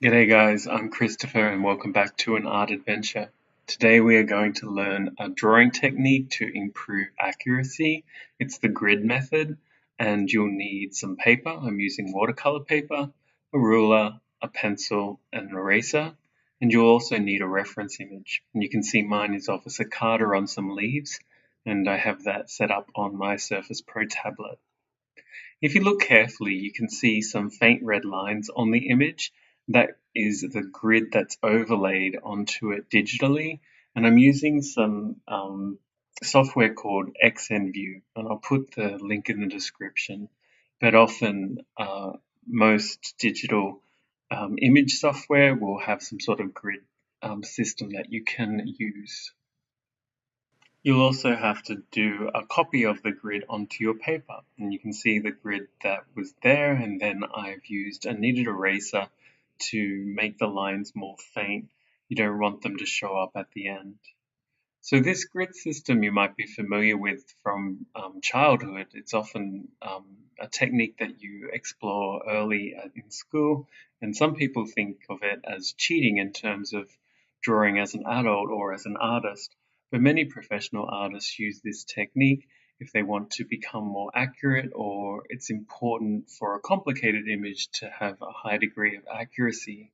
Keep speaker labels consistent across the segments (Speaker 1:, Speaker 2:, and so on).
Speaker 1: G'day guys, I'm Christopher and welcome back to an art adventure. Today we are going to learn a drawing technique to improve accuracy. It's the grid method and you'll need some paper. I'm using watercolor paper, a ruler, a pencil and an eraser. And you'll also need a reference image. And you can see mine is of a cicada on some leaves and I have that set up on my Surface Pro tablet. If you look carefully, you can see some faint red lines on the image. That is the grid that's overlaid onto it digitally. And I'm using some software called XNView, and I'll put the link in the description. But often, most digital image software will have some sort of grid system that you can use. You'll also have to do a copy of the grid onto your paper, and you can see the grid that was there, and then I've used a kneaded eraser to make the lines more faint. You don't want them to show up at the end. So this grid system you might be familiar with from childhood. It's often a technique that you explore early in school, and some people think of it as cheating in terms of drawing as an adult or as an artist. But many professional artists use this technique if they want to become more accurate, or it's important for a complicated image to have a high degree of accuracy.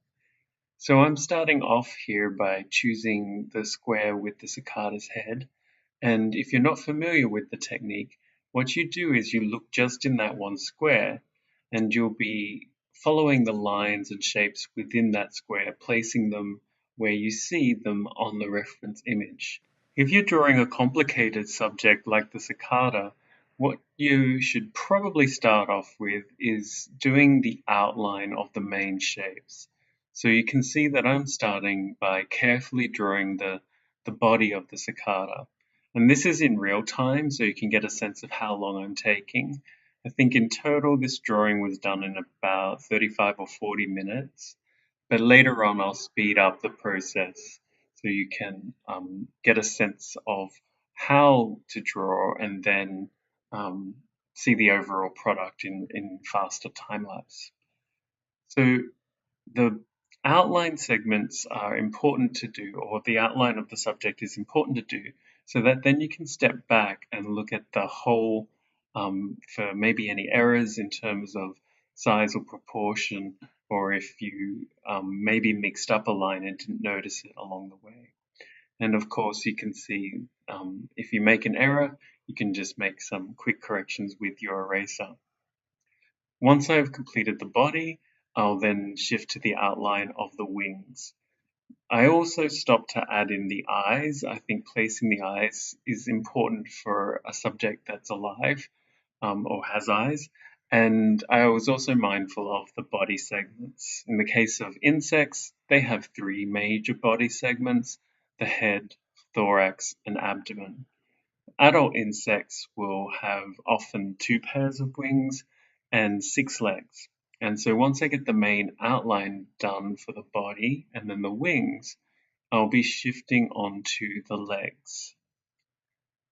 Speaker 1: So I'm starting off here by choosing the square with the cicada's head. And if you're not familiar with the technique, what you do is you look just in that one square and you'll be following the lines and shapes within that square, placing them where you see them on the reference image. If you're drawing a complicated subject like the cicada, what you should probably start off with is doing the outline of the main shapes. So you can see that I'm starting by carefully drawing the body of the cicada. And this is in real time, so you can get a sense of how long I'm taking. I think in total this drawing was done in about 35 or 40 minutes, but later on I'll speed up the process so you can get a sense of how to draw and then see the overall product in faster time lapse. So the outline segments are important to do, or the outline of the subject is important to do, so that then you can step back and look at the whole for maybe any errors in terms of size or proportion, or if you maybe mixed up a line and didn't notice it along the way. And of course, you can see if you make an error, you can just make some quick corrections with your eraser. Once I've completed the body, I'll then shift to the outline of the wings. I also stop to add in the eyes. I think placing the eyes is important for a subject that's alive or has eyes. And I was also mindful of the body segments. In the case of insects, they have three major body segments: the head, thorax, and abdomen. Adult insects will have often two pairs of wings and six legs. And so once I get the main outline done for the body and then the wings, I'll be shifting onto the legs.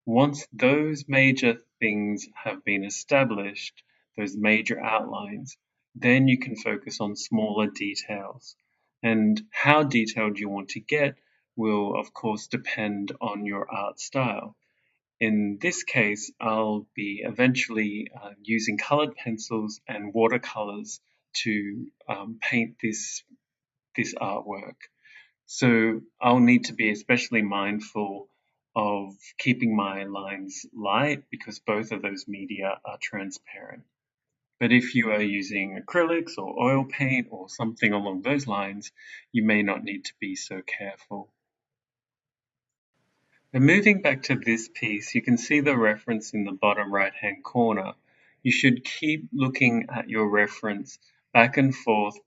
Speaker 1: Once those major things have been established, those major outlines, then you can focus on smaller details. And how detailed you want to get will, of course, depend on your art style. In this case, I'll be eventually using colored pencils and watercolors to paint this artwork. So I'll need to be especially mindful of keeping my lines light because both of those media are transparent. But if you are using acrylics or oil paint or something along those lines, you may not need to be so careful. And moving back to this piece, you can see the reference in the bottom right-hand corner. You should keep looking at your reference back and forth,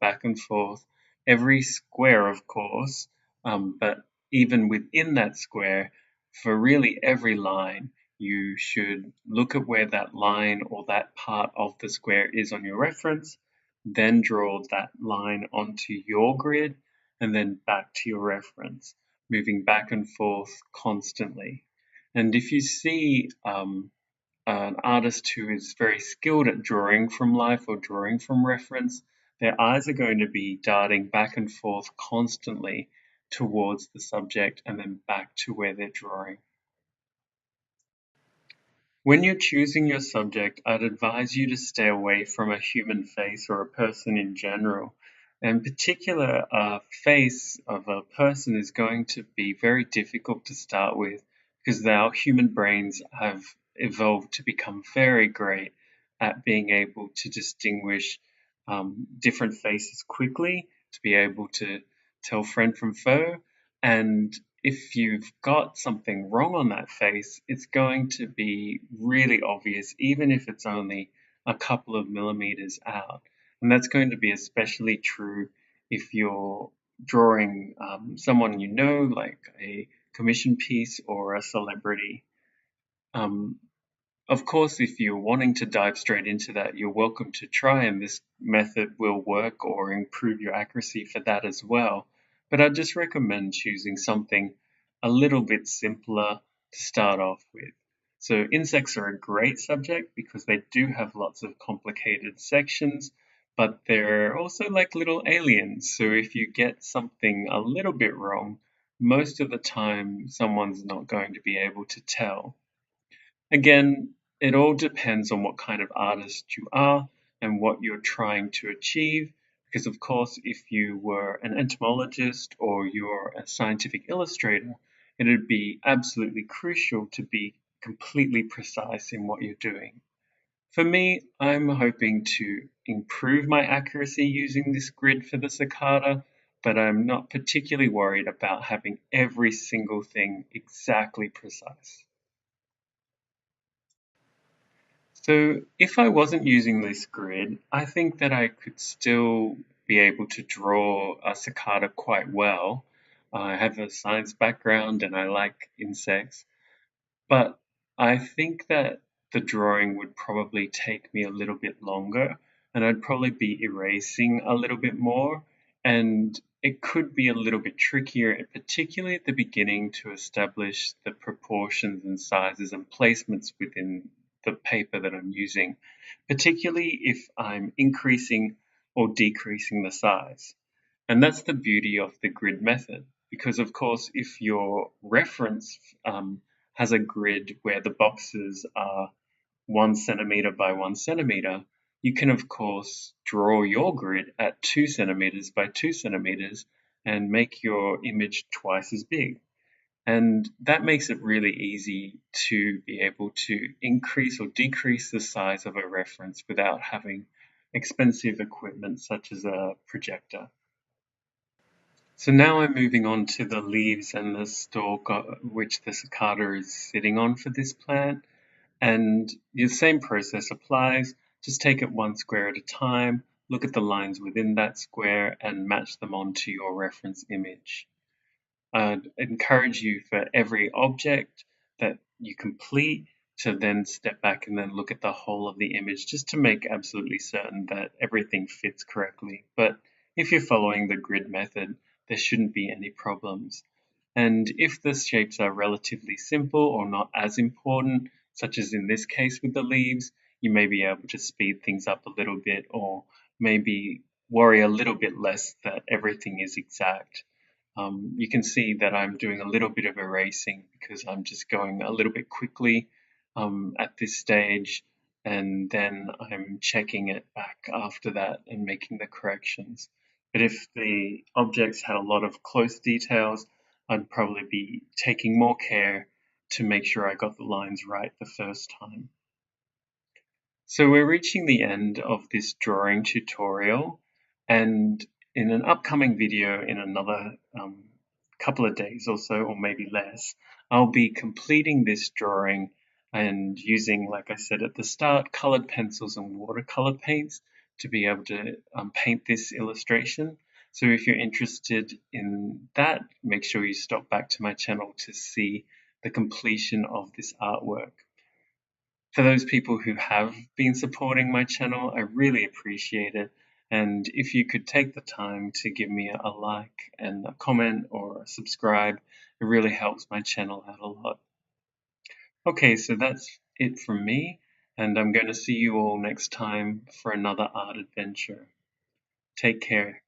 Speaker 1: every square, of course, but even within that square, for really every line, you should look at where that line or that part of the square is on your reference, then draw that line onto your grid, and then back to your reference, moving back and forth constantly. And if you see an artist who is very skilled at drawing from life or drawing from reference, their eyes are going to be darting back and forth constantly towards the subject and then back to where they're drawing. When you're choosing your subject, I'd advise you to stay away from a human face or a person in general. In particular, a face of a person is going to be very difficult to start with because our human brains have evolved to become very great at being able to distinguish different faces quickly, to be able to tell friend from foe. And if you've got something wrong on that face, it's going to be really obvious, even if it's only a couple of millimeters out. And that's going to be especially true if you're drawing someone you know, like a commission piece or a celebrity. Um, of course, if you're wanting to dive straight into that, you're welcome to try, and this method will work or improve your accuracy for that as well. But I just recommend choosing something a little bit simpler to start off with. So insects are a great subject because they do have lots of complicated sections, but they're also like little aliens. So if you get something a little bit wrong, most of the time someone's not going to be able to tell. Again, it all depends on what kind of artist you are and what you're trying to achieve. Because, of course, if you were an entomologist or you're a scientific illustrator, it would be absolutely crucial to be completely precise in what you're doing. For me, I'm hoping to improve my accuracy using this grid for the cicada, but I'm not particularly worried about having every single thing exactly precise. So if I wasn't using this grid, I think that I could still be able to draw a cicada quite well. I have a science background and I like insects, but I think that the drawing would probably take me a little bit longer and I'd probably be erasing a little bit more. And it could be a little bit trickier, particularly at the beginning, to establish the proportions and sizes and placements within the paper that I'm using, particularly if I'm increasing or decreasing the size. And that's the beauty of the grid method, because of course, if your reference has a grid where the boxes are 1 centimeter by 1 centimeter, you can of course draw your grid at 2 centimeters by 2 centimeters and make your image twice as big. And that makes it really easy to be able to increase or decrease the size of a reference without having expensive equipment such as a projector. So now I'm moving on to the leaves and the stalk which the cicada is sitting on for this plant. And the same process applies, just take it one square at a time, look at the lines within that square and match them onto your reference image. I'd encourage you for every object that you complete to then step back and then look at the whole of the image just to make absolutely certain that everything fits correctly. But if you're following the grid method, there shouldn't be any problems. And if the shapes are relatively simple or not as important, such as in this case with the leaves, you may be able to speed things up a little bit or maybe worry a little bit less that everything is exact. You can see that I'm doing a little bit of erasing because I'm just going a little bit quickly at this stage, and then I'm checking it back after that and making the corrections. But if the objects had a lot of close details, I'd probably be taking more care to make sure I got the lines right the first time. So we're reaching the end of this drawing tutorial, and in an upcoming video in another couple of days or so, or maybe less, I'll be completing this drawing and using, like I said at the start, colored pencils and watercolor paints to be able to paint this illustration. So if you're interested in that, make sure you stop back to my channel to see the completion of this artwork. For those people who have been supporting my channel, I really appreciate it. And if you could take the time to give me a like and a comment or a subscribe, it really helps my channel out a lot. Okay, so that's it from me, and I'm going to see you all next time for another art adventure. Take care.